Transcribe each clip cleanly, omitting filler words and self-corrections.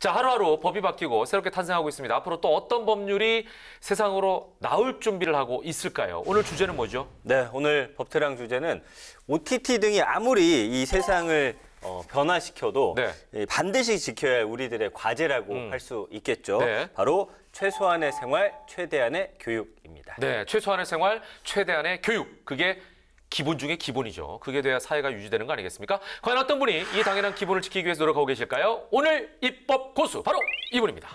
자, 하루하루 법이 바뀌고 새롭게 탄생하고 있습니다. 앞으로 또 어떤 법률이 세상으로 나올 준비를 하고 있을까요? 오늘 주제는 뭐죠? 네, 오늘 법태랑 주제는 OTT 등이 아무리 이 세상을 변화시켜도 네. 반드시 지켜야 할 우리들의 과제라고 할 수 있겠죠. 네. 바로 최소한의 생활, 최대한의 교육입니다. 네, 최소한의 생활, 최대한의 교육. 그게 기본 중에 기본이죠. 그게 돼야 사회가 유지되는 거 아니겠습니까? 과연 어떤 분이 이 당연한 기본을 지키기 위해서 노력하고 계실까요? 오늘 입법 고수, 바로 이분입니다.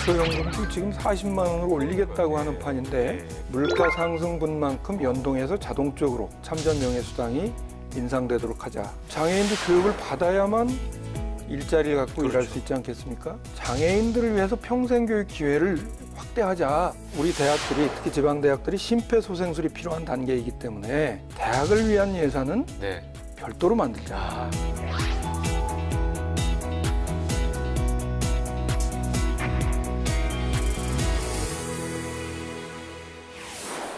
기초연금도 지금 40만 원으로 올리겠다고 하는 판인데 물가 상승분만큼 연동해서 자동적으로 참전 명예수당이 인상되도록 하자. 장애인도 교육을 받아야만 일자리를 갖고 일할 수 있지 않겠습니까? 장애인들을 위해서 평생교육 기회를 확대하자. 우리 대학들이, 특히 지방대학들이 심폐소생술이 필요한 단계이기 때문에 대학을 위한 예산은 별도로 만들자.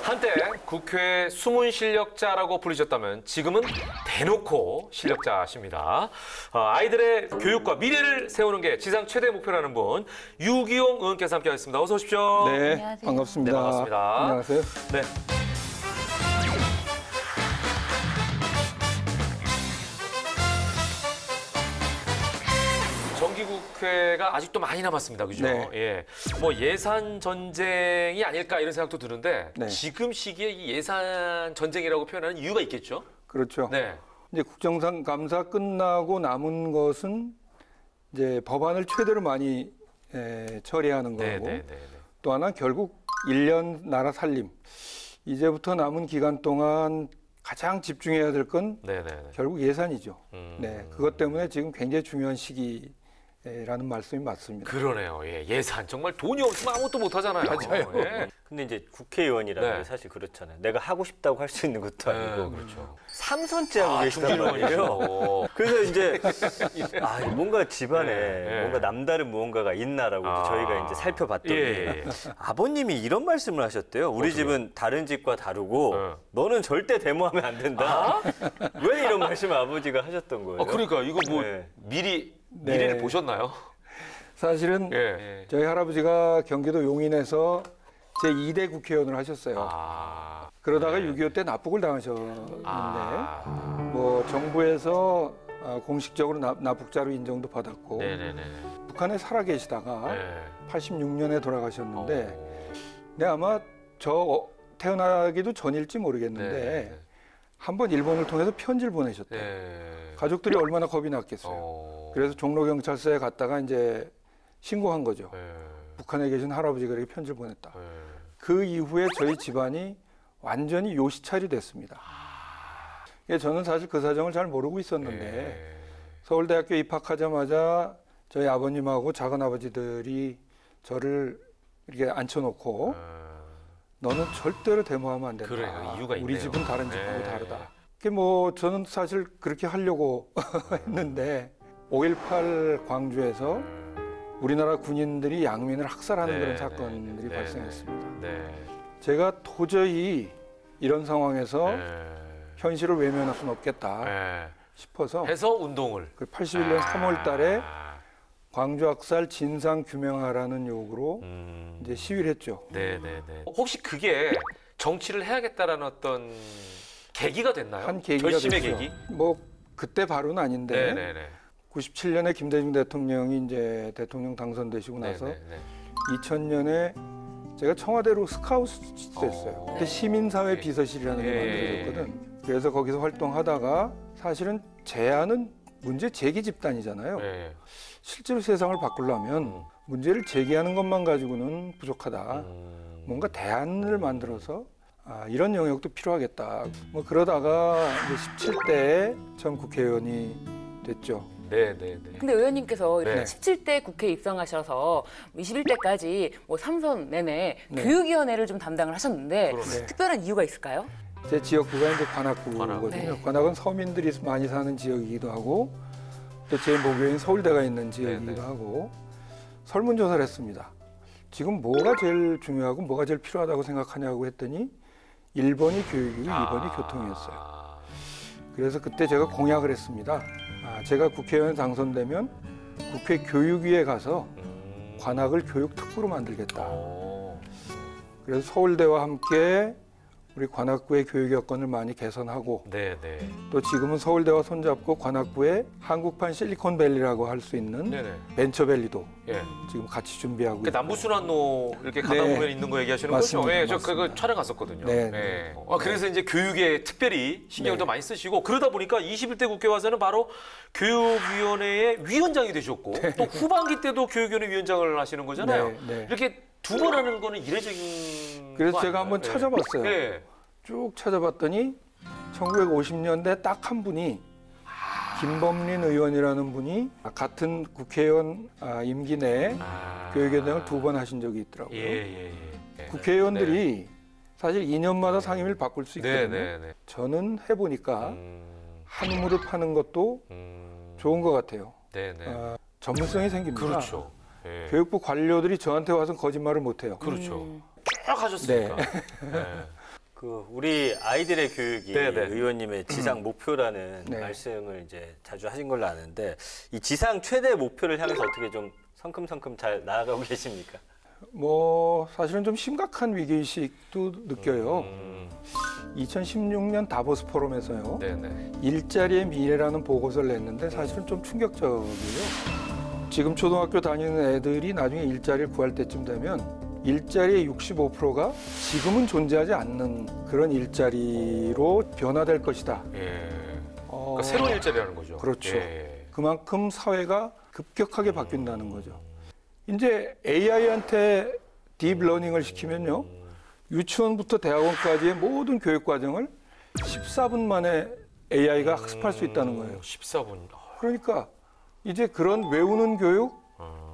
한때 국회 숨은 실력자라고 불리셨다면 지금은 대놓고 실력자십니다. 아이들의 교육과 미래를 세우는 게 지상 최대 목표라는 분, 유기용 의원께서 함께하겠습니다. 어서 오십시오. 네, 안녕하세요. 반갑습니다. 네, 반갑습니다. 안녕하세요. 네. 정기국회가 아직도 많이 남았습니다. 그죠? 네. 예. 뭐 예산 전쟁이 아닐까 이런 생각도 드는데 네. 지금 시기에 이 예산 전쟁이라고 표현하는 이유가 있겠죠? 그렇죠. 네. 이제 국정감사 끝나고 남은 것은 이제 법안을 최대로 많이 처리하는 거고, 네. 또 하나 결국 1년 나라 살림. 이제부터 남은 기간 동안 가장 집중해야 될 건 결국 예산이죠. 네, 그것 때문에 지금 굉장히 중요한 시기라는 말씀이 맞습니다. 그러네요. 예, 예산 정말 돈이 없으면 아무것도 못 하잖아요. 맞아요. 예. 근데 이제 국회의원이라는 네. 게 사실 그렇잖아요. 내가 하고 싶다고 할 수 있는 것도 아니고 그렇죠. 삼선째 하고 계시단 말이에요. 중진의원이시고. 그래서 이제 뭔가 집안에 네. 뭔가 남다른 무언가가 있나라고 저희가 이제 살펴봤더니 예. 아버님이 이런 말씀을 하셨대요. 우리 집은 다른 집과 다르고 너는 절대 데모하면 안 된다. 왜 이런 말씀을 아버지가 하셨던 거예요? 그러니까 이거 뭐 네. 미래를 보셨나요? 사실은 저희 할아버지가 경기도 용인에서 제2대 국회의원을 하셨어요. 그러다가 6.25 때 납북을 당하셨는데 뭐 정부에서 공식적으로 납북자로 인정도 받았고 북한에 살아 계시다가 86년에 돌아가셨는데 근데 아마 저 태어나기도 전일지 모르겠는데 한번 일본을 통해서 편지를 보내셨대요. 가족들이 얼마나 겁이 났겠어요. 그래서 종로경찰서에 갔다가 이제 신고한 거죠. 북한에 계신 할아버지가 이렇게 편지를 보냈다. 그 이후에 저희 집안이 완전히 요시찰이 됐습니다. 저는 사실 그 사정을 잘 모르고 있었는데 서울대학교 입학하자마자 저희 아버님하고 작은아버지들이 저를 이렇게 앉혀놓고 너는 절대로 데모하면 안 된다. 그래요. 이유가 있네요. 우리 집은 다른 집하고 다르다. 뭐 저는 사실 그렇게 하려고 했는데 5.18 광주에서 우리나라 군인들이 양민을 학살하는 그런 사건들이 발생했습니다. 제가 도저히 이런 상황에서 현실을 외면할 수는 없겠다 싶어서 해서 운동을 81년 3월 달에 광주 학살 진상 규명하라는 요구로 이제 시위를 했죠. 혹시 그게 정치를 해야겠다라는 어떤 계기가 됐나요? 한 계기가 결심의 됐죠. 계기? 뭐 그때 바로는 아닌데 97년에 김대중 대통령이 이제 대통령 당선되시고 나서 2000년에 제가 청와대로 스카우트 됐어요. 그때 시민사회 비서실이라는 게 예. 만들어졌거든. 그래서 거기서 활동하다가 사실은 제안은 문제 제기 집단이잖아요. 예. 실제로 세상을 바꾸려면 문제를 제기하는 것만 가지고는 부족하다. 뭔가 대안을 만들어서 이런 영역도 필요하겠다. 뭐 그러다가 이제 17대에 전 국회의원이 됐죠. 네, 네, 네. 근데 의원님께서 네. 17대 국회에 입성하셔서 21대까지 뭐 3선 내내 네. 교육위원회를 좀 담당을 하셨는데 그러네. 특별한 이유가 있을까요? 제 지역구가 이제 관악구거든요. 네. 관악은 서민들이 많이 사는 지역이기도 하고 또 제 모교인 서울대가 있는 지역이기도 네, 네. 하고 설문조사를 했습니다. 지금 뭐가 제일 중요하고 뭐가 제일 필요하다고 생각하냐고 했더니 1번이 교육이고 2번이 교통이었어요. 그래서 그때 제가 공약을 했습니다. 제가 국회의원 당선되면 국회 교육위에 가서 관악을 교육특구로 만들겠다. 그래서 서울대와 함께 우리 관악구의 교육 여건을 많이 개선하고 네, 네. 또 지금은 서울대와 손잡고 관악구에 한국판 실리콘밸리라고 할 수 있는 네, 네. 벤처밸리도 예. 지금 같이 준비하고 그 있고. 남부순환로 이렇게 가다 네. 보면 있는 거 얘기하시는 맞습니다. 거죠? 예, 저 맞습니다. 그거 촬영 갔었거든요. 네. 예. 그래서 이제 교육에 특별히 신경을 네. 더 많이 쓰시고 그러다 보니까 21대 국회 와서는 바로 교육위원회의 위원장이 되셨고 또 후반기 때도 교육위원회 위원장을 하시는 거잖아요. 네, 네. 이렇게 두 번 하는 거는 이례적인 그래서 거 제가 아닌가요? 한번 예. 찾아봤어요. 예. 쭉 찾아봤더니 1950년대 딱 한 분이 김범린 의원이라는 분이 같은 국회의원 임기 내에 교육위원장을 2번 하신 적이 있더라고요. 예. 국회의원들이 사실 2년마다 상임위를 바꿀 수 네, 있거든요. 네, 네. 저는 해보니까 한 무릎 하는 것도 좋은 것 같아요. 네, 네. 전문성이 생깁니다. 그렇죠. 예. 교육부 관료들이 저한테 와서 거짓말을 못해요. 그렇죠. 쭉 하셨으니까. 네. 그 우리 아이들의 교육이 네, 네. 의원님의 지상 목표라는 네. 말씀을 이제 자주 하신 걸로 아는데 이 지상 최대 목표를 향해서 어떻게 좀 성큼성큼 잘 나아가고 계십니까? 뭐 사실은 좀 심각한 위기의식도 느껴요. 2016년 다보스 포럼에서요. 네네. 일자리의 미래라는 보고서를 냈는데 사실은 좀 충격적이에요. 지금 초등학교 다니는 애들이 나중에 일자리를 구할 때쯤 되면 일자리의 65%가 지금은 존재하지 않는 그런 일자리로 변화될 것이다. 예. 그러니까 새로운 일자리라는 거죠. 그렇죠. 예. 그만큼 사회가 급격하게 바뀐다는 거죠. 이제 AI한테 딥러닝을 시키면요. 유치원부터 대학원까지의 모든 교육 과정을 14분 만에 AI가 학습할 수 있다는 거예요. 14분. 그러니까 이제 그런 외우는 교육,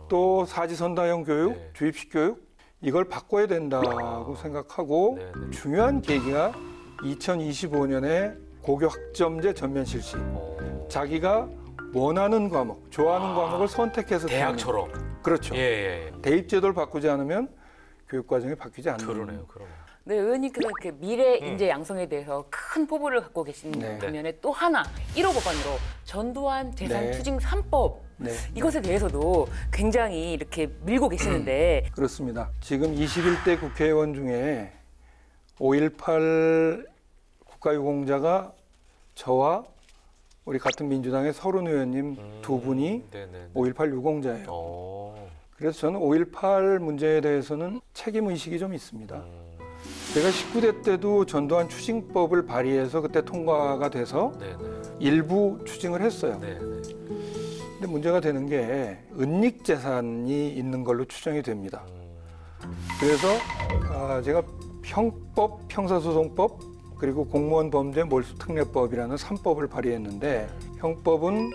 또 사지선다형 교육, 네. 주입식 교육 이걸 바꿔야 된다고 생각하고 네네. 중요한 계기가 2025년에 고교 학점제 전면 실시. 자기가 원하는 과목, 좋아하는 과목을 선택해서 대학처럼. 듣는. 그렇죠. 예. 대입 제도를 바꾸지 않으면 교육 과정이 바뀌지 않는. 그러네요. 네, 의원님께서 이렇게 미래 인재 양성에 대해서 큰 포부를 갖고 계신 네. 반면에 또 하나 1호 법안으로 전두환 재산 네. 추징 3법 네. 이것에 대해서도 굉장히 이렇게 밀고 계시는데 그렇습니다. 지금 21대 국회의원 중에 5.18 국가유공자가 저와 우리 같은 민주당의 서른 의원님 두 분이 네네. 5.18 유공자예요. 그래서 저는 5.18 문제에 대해서는 책임 의식이 좀 있습니다. 제가 19대 때도 전두환 추징법을 발의해서 그때 통과가 돼서 네네. 일부 추징을 했어요. 네네. 근데 문제가 되는 게 은닉 재산이 있는 걸로 추정이 됩니다. 그래서 제가 형법, 형사소송법 그리고 공무원 범죄 몰수특례법이라는 3법을 발의했는데 형법은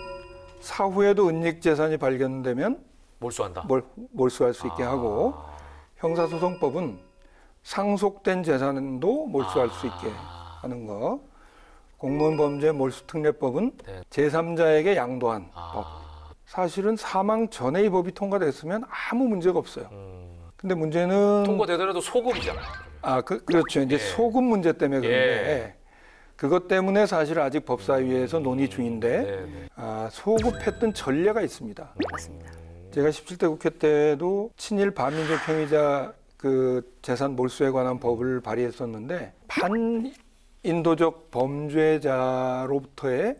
사후에도 은닉 재산이 발견되면 몰수한다. 몰수할 수 있게 하고 형사소송법은 상속된 재산도 몰수할 수 있게 하는 거. 공무원 범죄 몰수특례법은 네. 제3자에게 양도한 법. 사실은 사망 전에 이 법이 통과됐으면 아무 문제가 없어요. 근데 문제는 통과되더라도 소급이잖아요. 그렇죠. 이제 예. 소급 문제 때문에 그런데 예. 그것 때문에 사실 아직 법사위에서 논의 중인데 네네. 소급했던 전례가 있습니다. 맞습니다. 제가 17대 국회 때도 친일 반민족 행위자 그 재산 몰수에 관한 법을 발의했었는데 반인도적 범죄자로부터의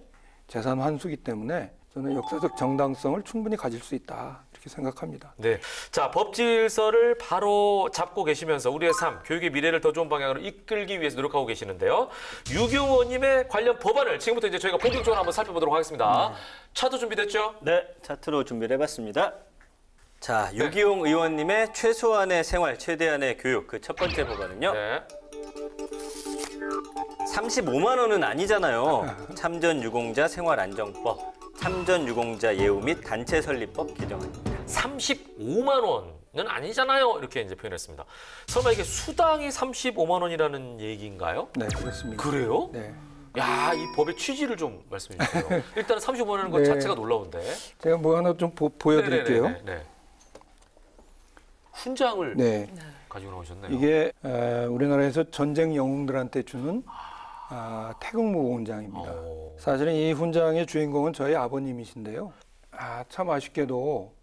재산 환수기 때문에 저는 역사적 정당성을 충분히 가질 수 있다 이렇게 그렇게 생각합니다. 네. 자, 법 질서를 바로 잡고 계시면서 우리의 삶, 교육의 미래를 더 좋은 방향으로 이끌기 위해서 노력하고 계시는데요. 유기용 의원님의 관련 법안을 지금부터 이제 저희가 본격적으로 한번 살펴보도록 하겠습니다. 차도 준비됐죠? 네, 차트로 준비를 해봤습니다. 자, 유기용 의원님의 최소한의 생활, 최대한의 교육 그 첫 번째 법안은요. 네. 35만 원은 아니잖아요. 참전유공자 생활안정법, 참전유공자 예우 및 단체 설립법 개정안입니다. 35만 원은 아니잖아요. 이렇게 이제 표현했습니다. 설마 이게 수당이 35만 원이라는 얘기인가요? 네, 그렇습니다. 그래요? 네. 야, 이 법의 취지를 좀 말씀해 주세요. 일단 35만 원인 것 네. 자체가 놀라운데. 제가 뭐 하나 좀 보여드릴게요. 네네네네. 훈장을 네. 가지고 나오셨네요. 이게 우리나라에서 전쟁 영웅들한테 주는 태극무 훈장입니다. 오. 사실은 이 훈장의 주인공은 저희 아버님이신데요. 참 아쉽게도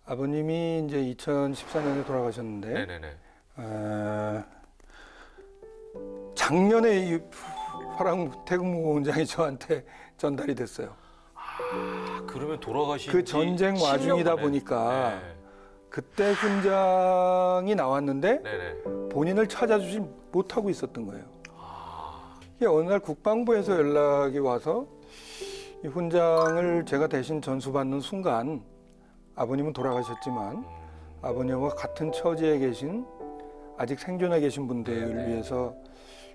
아버님이 이제 2014년에 돌아가셨는데 네네네. 작년에 이 태극무 훈장이 저한테 전달이 됐어요. 그러면 돌아가신 그 지 전쟁 10년 와중이다 만에. 보니까 네. 그때 훈장이 나왔는데 네네. 본인을 찾아주지 못하고 있었던 거예요. 이게 어느 날 국방부에서 연락이 와서 이 훈장을 제가 대신 전수받는 순간 아버님은 돌아가셨지만 아버님과 같은 처지에 계신 아직 생존해 계신 분들을 위해서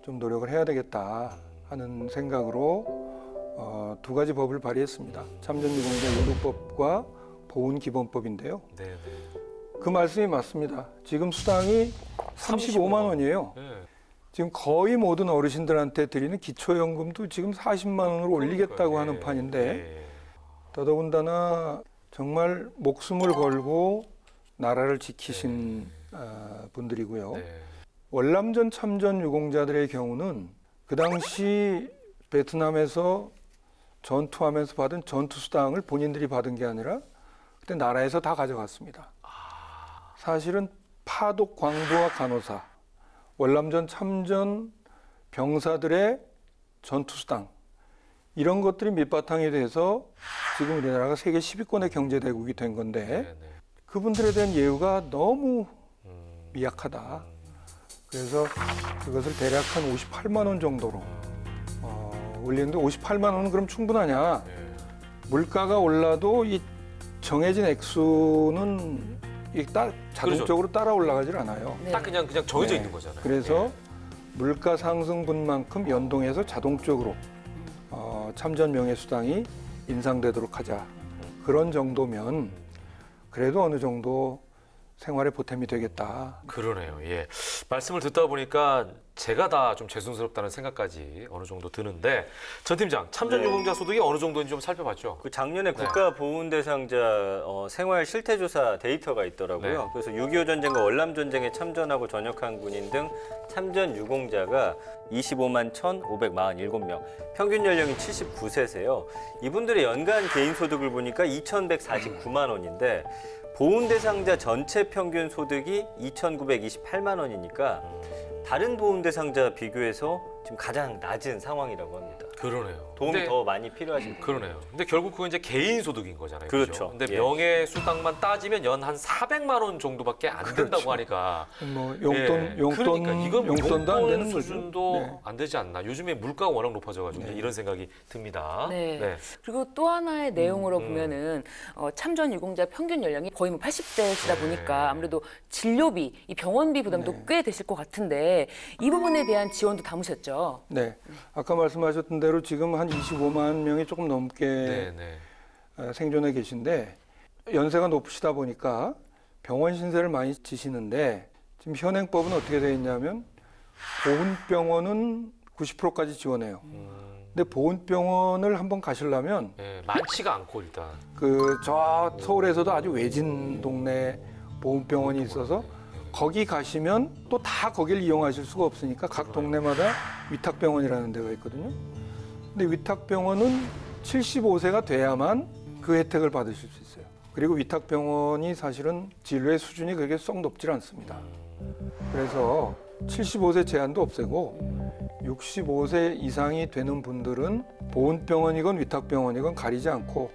좀 노력을 해야 되겠다 하는 생각으로 두 가지 법을 발의했습니다. 참전유공자 예우법과 보훈기본법인데요. 네네. 그 말씀이 맞습니다. 지금 수당이 35만 원이에요. 네. 지금 거의 모든 어르신들한테 드리는 기초연금도 지금 40만 원으로 올리겠다고 그러니까요. 하는 예. 판인데 예. 더더군다나 정말 목숨을 걸고 나라를 지키신 분들이고요. 네. 월남전 참전 유공자들의 경우는 그 당시 베트남에서 전투하면서 받은 전투수당을 본인들이 받은 게 아니라 그때 나라에서 다 가져갔습니다. 사실은 파독 광부와 간호사, 월남전 참전 병사들의 전투수당 이런 것들이 밑바탕이 돼서 지금 우리나라가 세계 10위권의 경제대국이 된 건데 네네. 그분들에 대한 예우가 너무 미약하다. 그래서 그것을 대략 한 58만 원 정도로 올리는데 58만 원은 그럼 충분하냐? 네. 물가가 올라도 이 정해진 액수는 자동적으로 따라 올라가질 않아요. 네. 딱 그냥 정해져 네. 있는 거잖아요. 그래서 물가 상승분만큼 연동해서 자동적으로 참전 명예수당이 인상되도록 하자. 그런 정도면 그래도 어느 정도 생활에 보탬이 되겠다. 그러네요. 예. 말씀을 듣다 보니까 제가 다 좀 죄송스럽다는 생각까지 어느 정도 드는데 전 팀장 참전유공자 소득이 어느 정도인지 좀 살펴봤죠. 그 작년에 네. 국가보훈 대상자 생활 실태조사 데이터가 있더라고요. 네. 그래서 6.25 전쟁과 월남 전쟁에 참전하고 전역한 군인 등 참전 유공자가 25만 1,547명, 평균 연령이 79세세요. 이분들의 연간 개인 소득을 보니까 2,149만 원인데 보훈 대상자 전체 평균 소득이 2,928만 원이니까 다른 보훈 대상자 비교해서 지금 가장 낮은 상황이라고 합니다. 그러네요. 도움이 근데 더 많이 필요하신 분들. 그러네요. 근데 결국 그건 이제 개인 소득인 거잖아요. 그렇죠. 근데 예. 명예수당만 따지면 연 한 400만 원 정도밖에 안 된다고 그렇죠. 하니까 뭐 예. 그러니까 이건 뭐 용돈도 안 되는 거죠. 수준도 네. 안 되지 않나. 요즘에 물가가 워낙 높아져가지고 네. 이런 생각이 듭니다. 네. 그리고 또 하나의 내용으로 보면은 참전 유공자 평균 연령이 거의 뭐 80대시다 네. 보니까 아무래도 진료비, 이 병원비 부담도 네. 꽤 되실 것 같은데 이 부분에 대한 지원도 담으셨죠. 네. 아까 말씀하셨던 대로 지금 한 25만 명이 조금 넘게 네, 네. 생존해 계신데 연세가 높으시다 보니까 병원 신세를 많이 지시는데 지금 현행법은 어떻게 되어 있냐면 보훈병원은 90%까지 지원해요. 근데 보훈병원을 한번 가시려면 네, 많지가 않고 일단. 저 서울에서도 아주 외진 동네 보훈병원이 있어서 거기 가시면 또 다 거기를 이용하실 수가 없으니까 각 동네마다 위탁병원이라는 데가 있거든요. 근데 위탁병원은 75세가 돼야만 그 혜택을 받으실 수 있어요. 그리고 위탁병원이 사실은 진료의 수준이 그렇게 썩 높질 않습니다. 그래서 75세 제한도 없애고 65세 이상이 되는 분들은 보훈병원이건 위탁병원이건 가리지 않고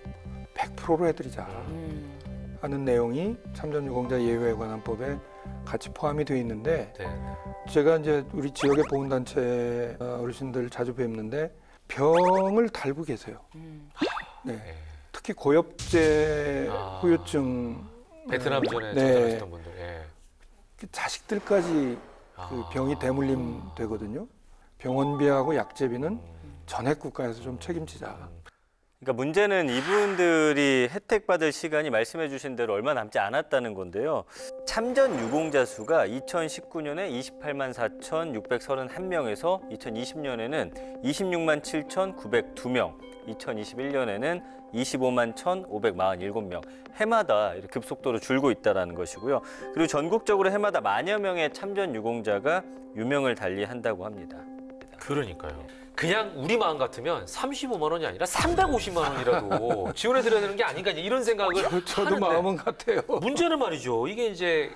100%로 해드리자. 하는 내용이 참전유공자 예우에 관한 법에 같이 포함이 되어 있는데 네. 제가 이제 우리 지역의 보훈단체 어르신들 자주 뵙는데 병을 달고 계세요. 네. 네. 특히 고엽제 아. 후유증 베트남 전에 네. 전달하셨던 분들. 예. 자식들까지 그 아. 병이 대물림 되거든요. 병원비하고 약제비는 전액 국가에서 좀 책임지자. 그러니까 문제는 이분들이 혜택 받을 시간이 말씀해 주신 대로 얼마 남지 않았다는 건데요. 참전 유공자 수가 2019년에 28만 4,631명에서 2020년에는 26만 7,902명, 2021년에는 25만 1,547명, 해마다 이렇게 급속도로 줄고 있다는 것이고요. 그리고 전국적으로 해마다 만여 명의 참전 유공자가 유명을 달리한다고 합니다. 그러니까요. 그냥 우리 마음 같으면 35만 원이 아니라 350만 원이라도 지원해 드려야 되는 게 아닌가 이런 생각을 저도 하는데 마음은 같아요. 문제는 말이죠. 이게 이제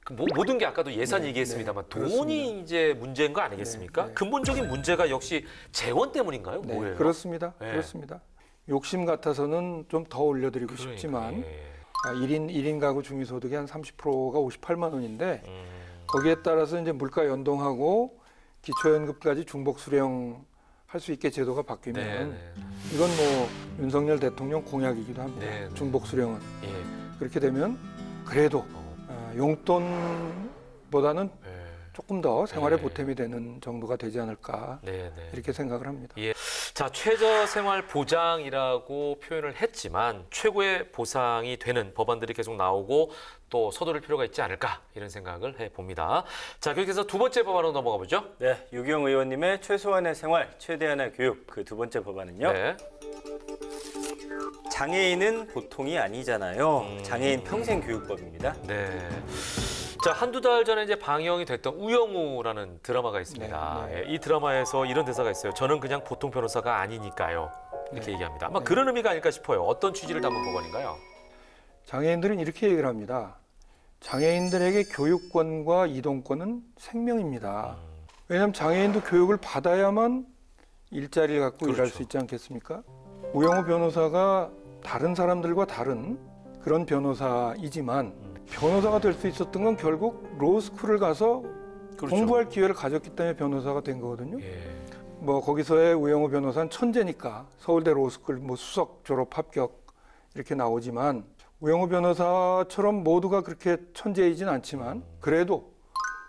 그 모든 게 아까도 예산 네, 얘기했습니다만 네, 돈이 그렇습니다. 이제 문제인 거 아니겠습니까? 네, 네. 근본적인 문제가 역시 재원 때문인가요? 네, 뭐예요? 그렇습니다. 네. 그렇습니다. 욕심 같아서는 좀 더 올려드리고 그러니까, 싶지만 예. 1인 가구 중위소득이 한 30%가 58만 원인데 음, 거기에 따라서 이제 물가 연동하고 기초연금까지 중복 수령 할 수 있게 제도가 바뀌면 네, 네. 이건 뭐 윤석열 대통령 공약이기도 합니다. 네, 네. 중복 수령은 예. 그렇게 되면 그래도 어, 용돈보다는 예. 조금 더 생활에 네. 보탬이 되는 정도가 되지 않을까 네, 네. 이렇게 생각을 합니다. 예. 자, 최저생활 보장이라고 표현을 했지만 최고의 보상이 되는 법안들이 계속 나오고 또 서두를 필요가 있지 않을까 이런 생각을 해봅니다. 자, 계속해서 두 번째 법안으로 넘어가 보죠. 네, 유기용 의원님의 최소한의 생활, 최대한의 교육 그 두 번째 법안은요. 네. 장애인은 보통이 아니잖아요. 장애인 평생교육법입니다. 네. 자, 한두 달 전에 이제 방영이 됐던 우영우라는 드라마가 있습니다. 네, 네. 예, 이 드라마에서 이런 대사가 있어요. 저는 그냥 보통 변호사가 아니니까요. 이렇게 네. 얘기합니다. 아마 그런 의미가 아닐까 싶어요. 어떤 취지를 담은 법안인가요? 장애인들은 이렇게 얘기를 합니다. 장애인들에게 교육권과 이동권은 생명입니다. 왜냐하면 장애인도 교육을 받아야만 일자리를 갖고 그렇죠. 일할 수 있지 않겠습니까? 우영우 변호사가 다른 사람들과 다른 그런 변호사이지만 변호사가 될 수 있었던 건 결국 로스쿨을 가서 그렇죠. 공부할 기회를 가졌기 때문에 변호사가 된 거거든요. 예. 뭐 거기서의 우영우 변호사는 천재니까 서울대 로스쿨 뭐 수석 졸업 합격 이렇게 나오지만 우영우 변호사처럼 모두가 그렇게 천재이진 않지만 그래도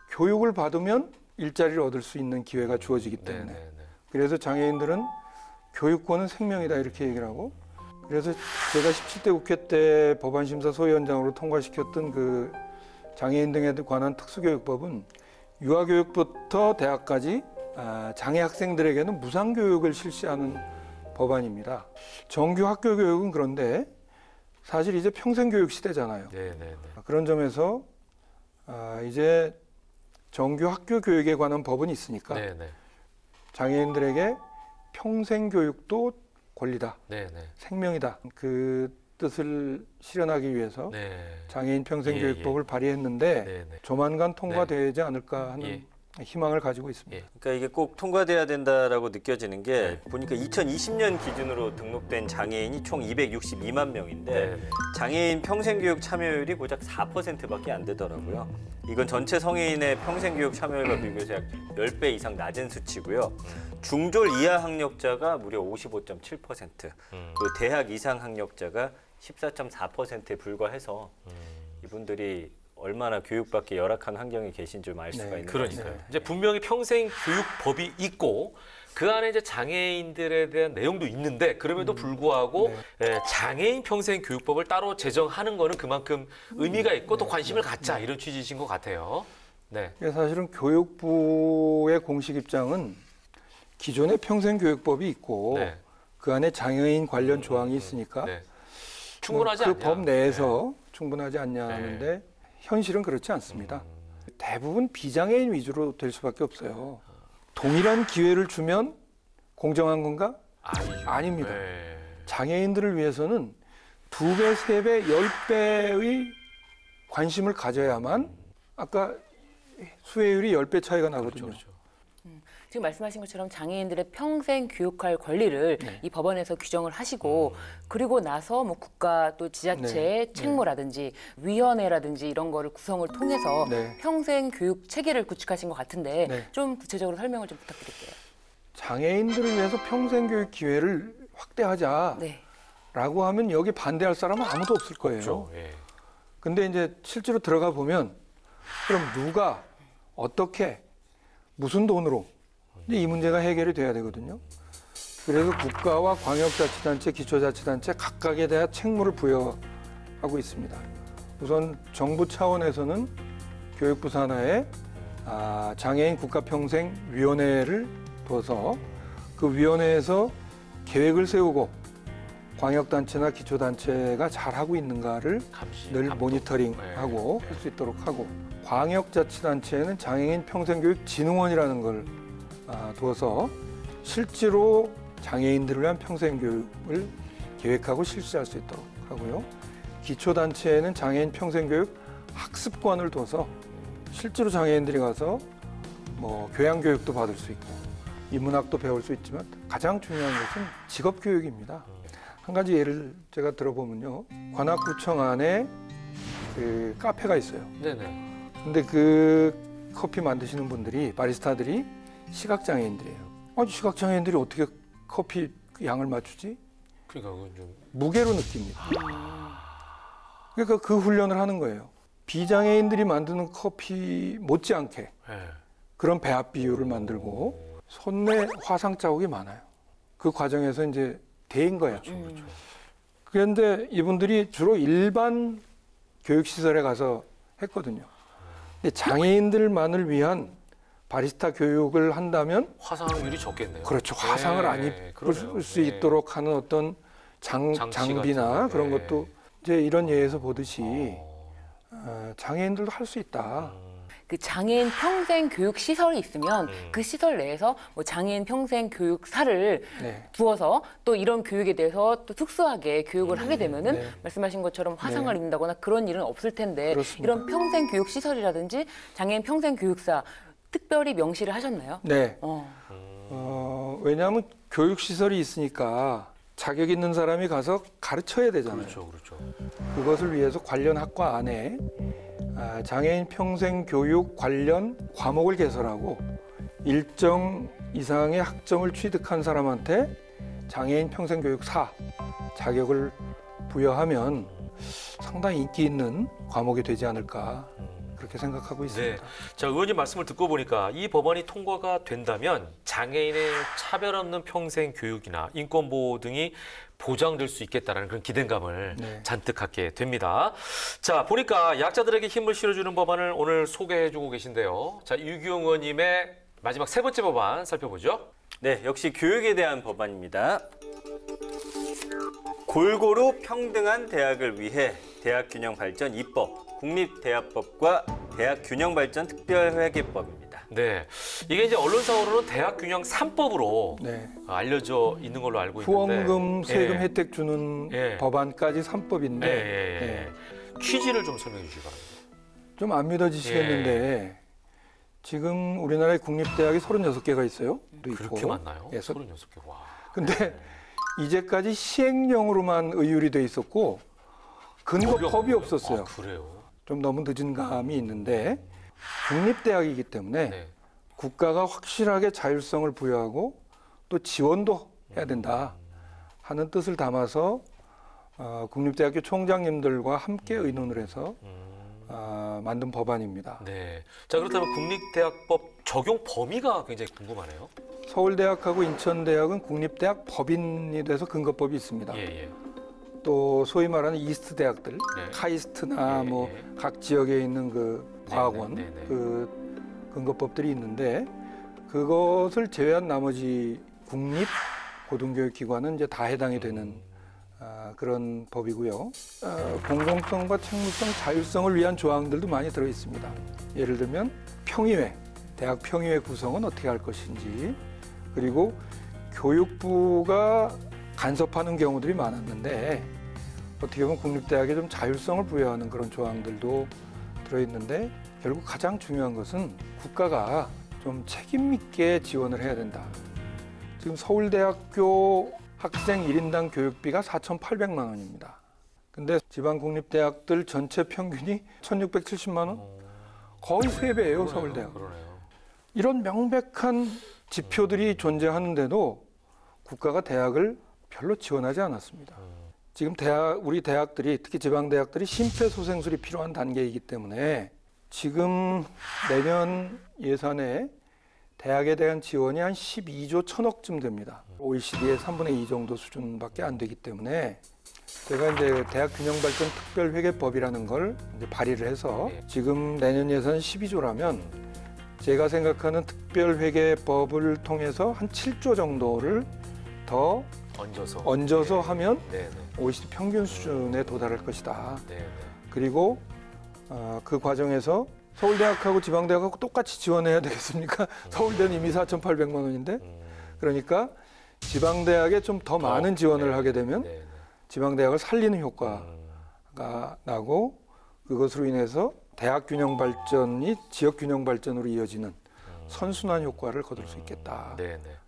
교육을 받으면 일자리를 얻을 수 있는 기회가 주어지기 때문에 네, 네, 네. 그래서 장애인들은 교육권은 생명이다 이렇게 얘기를 하고 그래서 제가 17대 국회 때 법안심사 소위원장으로 통과시켰던 그 장애인 등에 관한 특수교육법은 유아교육부터 대학까지 장애 학생들에게는 무상교육을 실시하는 법안입니다. 정규 학교 교육은 그런데 사실 이제 평생교육 시대잖아요. 네, 네, 네. 그런 점에서 이제 정규 학교 교육에 관한 법은 있으니까 네, 네. 장애인들에게 평생교육도 권리다, 네, 네. 생명이다. 그 뜻을 실현하기 위해서 네. 장애인 평생교육법을 발의했는데 네, 네. 조만간 통과되지 않을까 하는 예. 희망을 가지고 있습니다. 예. 그러니까 이게 꼭 통과돼야 된다라고 느껴지는 게 보니까 2020년 기준으로 등록된 장애인이 총 262만 명인데 네, 네. 장애인 평생교육 참여율이 고작 4%밖에 안 되더라고요. 이건 전체 성인의 평생교육 참여율과 비교해서 약 10배 이상 낮은 수치고요. 중졸 이하 학력자가 무려 55.7%, 그리고 대학 이상 학력자가 14.4%에 불과해서 이분들이 얼마나 교육받기 열악한 환경에 계신 줄 알 수가 네, 있는 그러니까요. 거죠. 이제 분명히 평생교육법이 있고 그 안에 이제 장애인들에 대한 내용도 있는데 그럼에도 불구하고 장애인 평생교육법을 따로 제정하는 거는 그만큼 의미가 있고 또 관심을 갖자 이런 취지이신 것 같아요. 네. 사실은 교육부의 공식 입장은 기존의 평생교육법이 있고 네. 그 안에 장애인 관련 조항이 있으니까 네. 충분하지 그 않냐. 법 내에서 충분하지 않냐 하는데 현실은 그렇지 않습니다. 대부분 비장애인 위주로 될 수밖에 없어요. 동일한 기회를 주면 공정한 건가? 아니죠. 아닙니다. 네. 장애인들을 위해서는 2배, 3배, 10배의 관심을 가져야만 아까 수혜율이 10배 차이가 나거든요. 그렇죠. 지금 말씀하신 것처럼 장애인들의 평생 교육할 권리를 네. 이 법원에서 규정을 하시고 그리고 나서 뭐 국가 또 지자체의 책무라든지 위원회라든지 이런 거를 구성을 통해서 네. 평생 교육 체계를 구축하신 것 같은데 네. 좀 구체적으로 설명을 좀 부탁드릴게요. 장애인들을 위해서 평생 교육 기회를 확대하자라고 네. 하면 여기 반대할 사람은 아무도 없을 거예요. 그렇죠. 예. 근데 이제 실제로 들어가 보면 그럼 누가 어떻게 무슨 돈으로 이제 이 문제가 해결이 돼야 되거든요. 그래서 국가와 광역자치단체, 기초자치단체 각각에 대한 책무를 부여하고 있습니다. 우선 정부 차원에서는 교육부 산하에 장애인 국가평생위원회를 둬서 그 위원회에서 계획을 세우고 광역단체나 기초단체가 잘하고 있는가를 감시, 늘 감독. 모니터링하고 네. 할 수 있도록 하고 광역자치단체에는 장애인 평생교육진흥원이라는 걸 두어서 실제로 장애인들을 위한 평생교육을 계획하고 실시할 수 있도록 하고요. 기초단체에는 장애인 평생교육 학습관을 둬서 실제로 장애인들이 가서 뭐 교양교육도 받을 수 있고 인문학도 배울 수 있지만 가장 중요한 것은 직업교육입니다. 한 가지 예를 제가 들어보면요. 관악구청 안에 그 카페가 있어요. 네네. 근데 그 커피 만드시는 분들이 바리스타들이 시각장애인들이에요. 아니 시각장애인들이 어떻게 커피 양을 맞추지? 그러니까 그건 좀 무게로 느낍니다. 그러니까 그 훈련을 하는 거예요. 비장애인들이 만드는 커피 못지않게 예. 그런 배합 비율을 만들고 손에 화상 자국이 많아요. 그 과정에서 이제 대인 거예요. 그렇죠. 그런데 이분들이 주로 일반 교육시설에 가서 했거든요. 근데 장애인들만을 위한 바리스타 교육을 한다면 화상률이 적겠네요. 그렇죠. 화상을 안 입을 그러네요. 수 있도록 하는 어떤 장치 장비나 같은 그런 거. 것도 이제 이런 예에서 보듯이 어. 장애인들도 할 수 있다. 그 장애인 평생 교육 시설이 있으면 그 시설 내에서 뭐 장애인 평생 교육사를 네. 두어서 또 이런 교육에 대해서 또 특수하게 교육을 하게 되면은 네. 말씀하신 것처럼 화상을 네. 입는다거나 그런 일은 없을 텐데 그렇습니다. 이런 평생 교육 시설이라든지 장애인 평생 교육사 특별히 명시를 하셨나요? 네. 왜냐하면 교육시설이 있으니까 자격 있는 사람이 가서 가르쳐야 되잖아요. 그렇죠. 그것을 위해서 관련 학과 안에 장애인 평생 교육 관련 과목을 개설하고 일정 이상의 학점을 취득한 사람한테 장애인 평생 교육사 자격을 부여하면 상당히 인기 있는 과목이 되지 않을까 그렇게 생각하고 있습니다. 네. 자, 의원님 말씀을 듣고 보니까 이 법안이 통과가 된다면 장애인의 차별 없는 평생 교육이나 인권 보호 등이 보장될 수 있겠다는 그런 기대감을 네. 잔뜩 갖게 됩니다. 자, 보니까 약자들에게 힘을 실어주는 법안을 오늘 소개해주고 계신데요. 자, 유기용 의원님의 마지막 세 번째 법안 살펴보죠. 네, 역시 교육에 대한 법안입니다. 골고루 평등한 대학을 위해 대학균형 발전 입법, 국립대학법과 대학균형 발전 특별회계법입니다. 네, 이게 이제 언론상으로는 대학균형 3법으로 네. 알려져 있는 걸로 알고 있는데 후원금, 세금 예. 혜택 주는 예. 법안까지 3법인데 예. 퀴즈를 좀 설명해 주시기 바랍니다. 좀 안 믿어지시겠는데 지금 우리나라에 국립대학이 36개가 있어요. 또 있고. 그렇게 많나요? 예, 36개. 와. 근데 이제까지 시행령으로만 의율이 돼 있었고 근거법이 없었어요. 아, 그래요? 좀 너무 늦은 감이 있는데 국립대학이기 때문에 네. 국가가 확실하게 자율성을 부여하고 또 지원도 해야 된다 하는 뜻을 담아서 국립대학교 총장님들과 함께 의논을 해서 만든 법안입니다. 네. 자, 그렇다면 국립대학법 적용 범위가 굉장히 궁금하네요. 서울대학하고 인천대학은 국립대학 법인이 돼서 근거법이 있습니다. 예. 또 소위 말하는 이스트 대학들, 네. 카이스트나 예, 뭐 예. 각 지역에 있는 그 과학원 네. 그 근거법들이 있는데 그것을 제외한 나머지 국립 고등교육기관은 이제 다 해당이 되는 그런 법이고요. 공공성과 책무성, 자율성을 위한 조항들도 많이 들어 있습니다. 예를 들면 평의회, 대학 평의회 구성은 어떻게 할 것인지, 그리고 교육부가 간섭하는 경우들이 많았는데 어떻게 보면 국립대학에 좀 자율성을 부여하는 그런 조항들도 들어있는데 결국 가장 중요한 것은 국가가 좀 좀 책임 있게 지원을 해야 된다. 지금 서울대학교 학생 1인당 교육비가 4,800만 원입니다. 근데 지방국립대학들 전체 평균이 1,670만 원? 거의 3배예요, 서울대학. 그러네요. 이런 명백한 지표들이 존재하는데도 국가가 대학을 별로 지원하지 않았습니다. 지금 우리 대학들이, 특히 지방대학들이 심폐소생술이 필요한 단계이기 때문에 지금 내년 예산에 대학에 대한 지원이 한 12조 1천억쯤 됩니다. OECD의 3분의 2 정도 수준밖에 안 되기 때문에 제가 이제 대학균형발전 특별회계법이라는 걸 이제 발의를 해서 지금 내년 예산 12조라면 제가 생각하는 특별회계법을 통해서 한 7조 정도를 더 얹어서 하면 OECD 평균 수준에 도달할 것이다. 그리고 그 과정에서 서울대학하고 지방대학하고 똑같이 지원해야 되겠습니까? 서울대는 이미 4,800만 원인데 그러니까 지방대학에 좀 더 많은 지원을 하게 되면 지방대학을 살리는 효과가 나고 그것으로 인해서 대학 균형 발전이 지역 균형 발전으로 이어지는 선순환 효과를 거둘 수 있겠다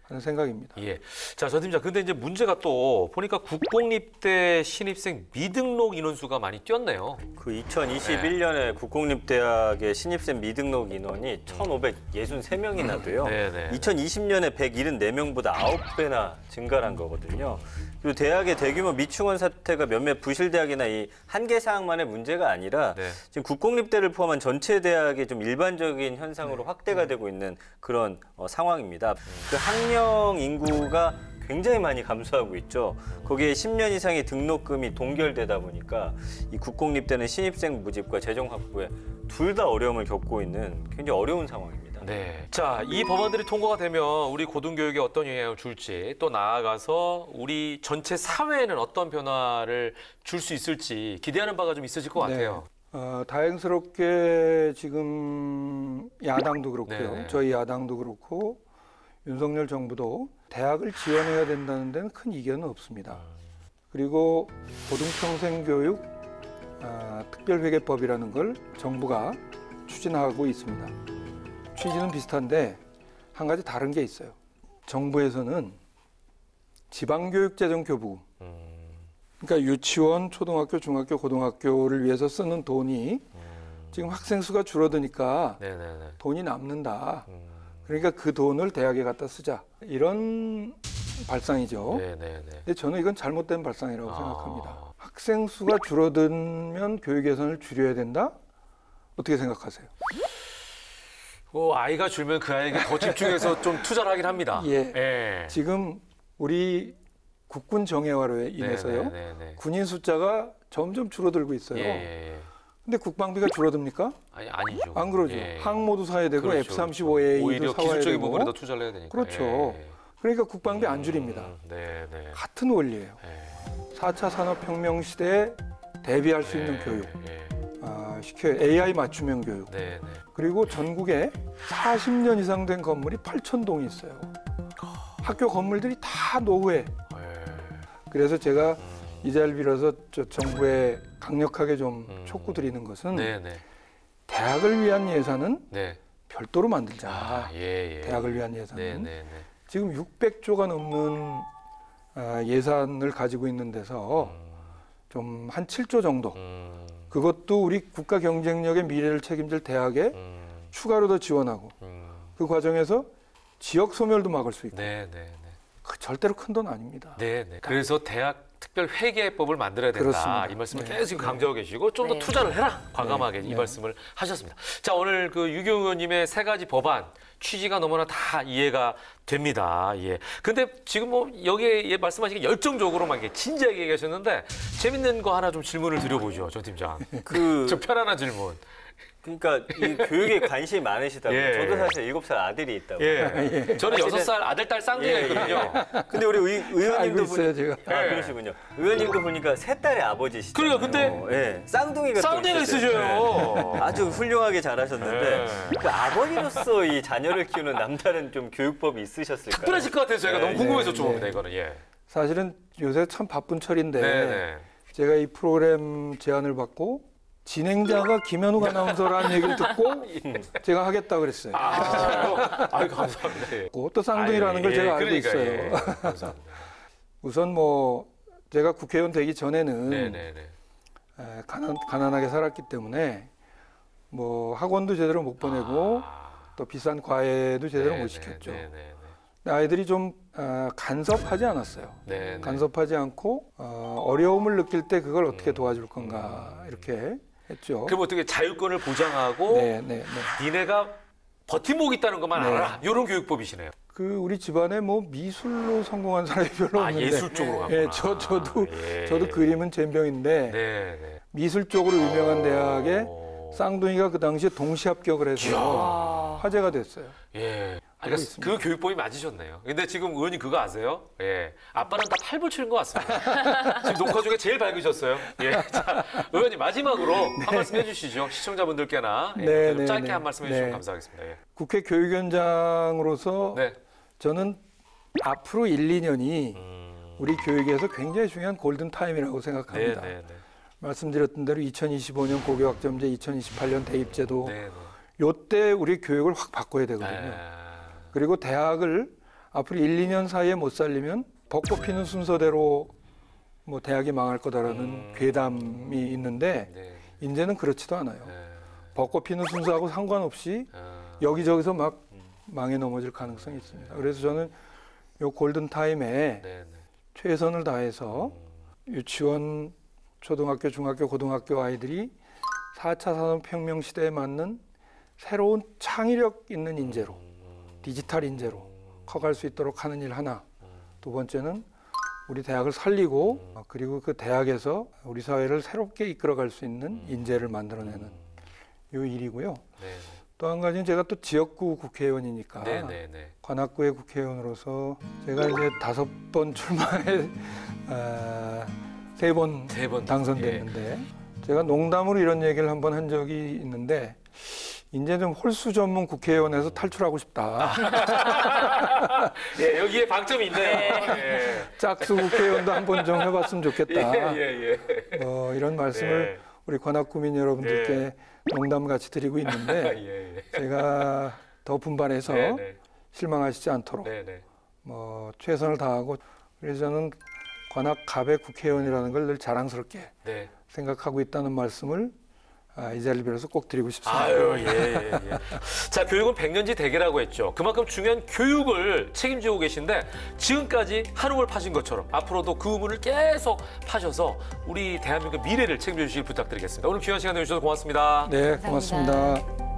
하는 생각입니다. 예. 자, 전 팀장. 근데 이제 문제가 또 보니까 국공립대 신입생 미등록 인원수가 많이 뛰었네요. 그 2021년에 국공립대학의 신입생 미등록 인원이 1,563명이나 돼요. 2020년에 174명보다 9배나 증가한 거거든요. 그리고 대학의 대규모 미충원 사태가 몇몇 부실대학이나 이 한계 사항만의 문제가 아니라 지금 국공립대를 포함한 전체 대학의 좀 일반적인 현상으로 확대가 되고 있는 그런 상황입니다. 그 학령 인구가 굉장히 많이 감소하고 있죠. 거기에 10년 이상의 등록금이 동결되다 보니까 이 국공립대는 신입생 모집과 재정 확보에 둘 다 어려움을 겪고 있는 굉장히 어려운 상황입니다. 네. 자, 이 법안들이 통과가 되면 우리 고등교육에 어떤 영향을 줄지 또 나아가서 우리 전체 사회에는 어떤 변화를 줄 수 있을지 기대하는 바가 좀 있으실 것 같아요. 다행스럽게 지금 야당도 그렇고요. 저희 야당도 그렇고 윤석열 정부도 대학을 지원해야 된다는 데는 큰 이견은 없습니다. 그리고 고등평생교육 특별회계법이라는 걸 정부가 추진하고 있습니다. 취지는 비슷한데 한 가지 다른 게 있어요. 정부에서는 지방교육재정교부, 그러니까 유치원, 초등학교, 중학교, 고등학교를 위해서 쓰는 돈이 지금 학생 수가 줄어드니까 돈이 남는다. 그러니까 그 돈을 대학에 갖다 쓰자. 이런 발상이죠. 근데 저는 이건 잘못된 발상이라고 생각합니다. 학생 수가 줄어들면 교육 예산을 줄여야 된다? 어떻게 생각하세요? 아이가 줄면 그 아이에게 더 집중해서 좀 투자를 하긴 합니다. 지금 우리 국군 정예화로 인해서요. 군인 숫자가 점점 줄어들고 있어요. 근데 국방비가 줄어듭니까? 아니죠. 안 그러죠. 항모도 사야 되고 F-35A도 오히려 사야 기술적인 되고. 부분에 더 투자를 해야 되니까. 그렇죠. 그러니까 국방비 안 줄입니다. 같은 원리예요. 4차 산업혁명 시대에 대비할 수 있는 교육. 시켜요. AI 맞춤형 교육. 그리고 전국에 40년 이상 된 건물이 8,000동이 있어요. 학교 건물들이 다 노후해. 그래서 제가 이 자리를 빌어서 정부에 강력하게 좀 촉구드리는 것은 대학을 위한 예산은 별도로 만들자. 대학을 위한 예산은. 지금 600조가 넘는 예산을 가지고 있는 데서 좀 한 7조 정도. 그것도 우리 국가 경쟁력의 미래를 책임질 대학에 추가로 더 지원하고 그 과정에서 지역 소멸도 막을 수 있고 절대로 큰 돈 아닙니다. 그래서 대학 특별회계법을 만들어야 된다. 그렇습니다. 이 말씀을 계속 강조하고 계시고 좀 더 투자를 해라. 과감하게 이 말씀을 하셨습니다. 자, 오늘 그 유경 의원님의 3가지 법안 취지가 너무나 다 이해가 됩니다. 근데 지금 뭐 여기에 말씀하신 게 열정적으로만 진지하게 얘기하셨는데 재밌는 거 하나 좀 질문을 드려보죠, 전 팀장. 좀 편안한 질문. 그러니까 이 교육에 관심이 많으시다고요. 저도 사실 7살 아들이 있다고요. 저는 6살 아들, 딸 쌍둥이가 있거든요. 근데 우리 의원님도 있어요, 제가. 그러시군요. 의원님도 보니까 3딸의 아버지시잖아요. 그러니까 근데 쌍둥이가 있으셔요. 아주 훌륭하게 잘하셨는데 그 아버지로서 이 자녀를 키우는 남다른 좀 교육법이 있으셨을까요? 특별하실 것 같아서 저희가 너무 궁금해서 여쭤봅니다, 이거는. 사실은 요새 참 바쁜 철인데 제가 이 프로그램 제안을 받고 진행자가 김현욱 아나운서라는 얘기를 듣고 제가 하겠다고 그랬어요. 아유, 감사합니다. 예. 또 쌍둥이라는 걸 제가 알고 그러니까, 있어요. 예. 감사합니다. 우선 뭐 제가 국회의원 되기 전에는 네네네. 가난하게 살았기 때문에 뭐 학원도 제대로 못 보내고 또 비싼 과외도 제대로 못 시켰죠. 네네네. 아이들이 좀 간섭하지 않았어요. 네네. 간섭하지 않고 어려움을 느낄 때 그걸 어떻게 도와줄 건가 이렇게 했죠. 그럼 어떻게 자율권을 보장하고 네, 네, 네. 니네가 버팀목이 있다는 것만 네. 알아라. 이런 교육법이시네요. 그 우리 집안에 뭐 미술로 성공한 사람이 별로 없는데. 예술 쪽으로 갔구나. 예, 저도 예. 저도 그림은 젬병인데 네네. 미술 쪽으로 유명한 대학에 오. 쌍둥이가 그 당시에 동시 합격을 해서 아. 화제가 됐어요. 예. 하고 그러니까 있습니다. 그 교육법이 맞으셨네요. 근데 지금 의원님 그거 아세요? 예. 아빠는 다 팔불출인 것 같습니다. 지금 녹화 중에 제일 밝으셨어요. 예. 자, 의원님 마지막으로 한 말씀 해주시죠. 시청자분들께나 예, 네, 좀 네, 짧게 네. 한 말씀 해주시면 네. 감사하겠습니다. 예. 국회 교육위원장으로서 네. 저는 앞으로 1, 2년이 우리 교육에서 굉장히 중요한 골든 타임이라고 생각합니다. 네네네. 말씀드렸던 대로 2025년 고교학점제, 2028년 대입제도 네네. 요때 우리 교육을 확 바꿔야 되거든요. 그리고 대학을 앞으로 1, 2년 사이에 못 살리면 벚꽃 피는 순서대로 뭐 대학이 망할 거다라는 괴담이 있는데 네. 이제는 그렇지도 않아요. 네. 벚꽃 피는 순서하고 상관없이 여기저기서 막 망해 넘어질 가능성이 있습니다. 그래서 저는 요 골든 타임에 네네. 최선을 다해서 유치원, 초등학교, 중학교, 고등학교 아이들이 4차 산업혁명 시대에 맞는 새로운 창의력 있는 인재로, 디지털 인재로 커갈 수 있도록 하는 일 하나. 두 번째는 우리 대학을 살리고 그리고 그 대학에서 우리 사회를 새롭게 이끌어갈 수 있는 인재를 만들어내는 요 일이고요. 네. 또 한 가지는 제가 또 지역구 국회의원이니까 네네네. 관악구의 국회의원으로서 제가 이제 5번 출마해 3번 세 번. 당선됐는데 제가 농담으로 이런 얘기를 한번 한 적이 있는데 이제 좀 홀수 전문 국회의원에서 탈출하고 싶다. 예, 여기에 방점이 있네요. 예. 짝수 국회의원도 한번 좀 해봤으면 좋겠다. 예. 이런 말씀을 예. 우리 관악구민 여러분들께 농담같이 드리고 있는데 예. 제가 더 분발해서 네네. 실망하시지 않도록 네네. 최선을 다하고 그래서 저는 관악갑의 국회의원이라는 걸 늘 자랑스럽게 네. 생각하고 있다는 말씀을 이 자리를 빌어서 꼭 드리고 싶습니다. 아유, 예. 자, 교육은 백년지 대계라고 했죠. 그만큼 중요한 교육을 책임지고 계신데 지금까지 한 우물 파신 것처럼 앞으로도 그 우물을 계속 파셔서 우리 대한민국 미래를 책임져 주시길 부탁드리겠습니다. 오늘 귀한 시간 내주셔서 고맙습니다. 네, 감사합니다. 고맙습니다.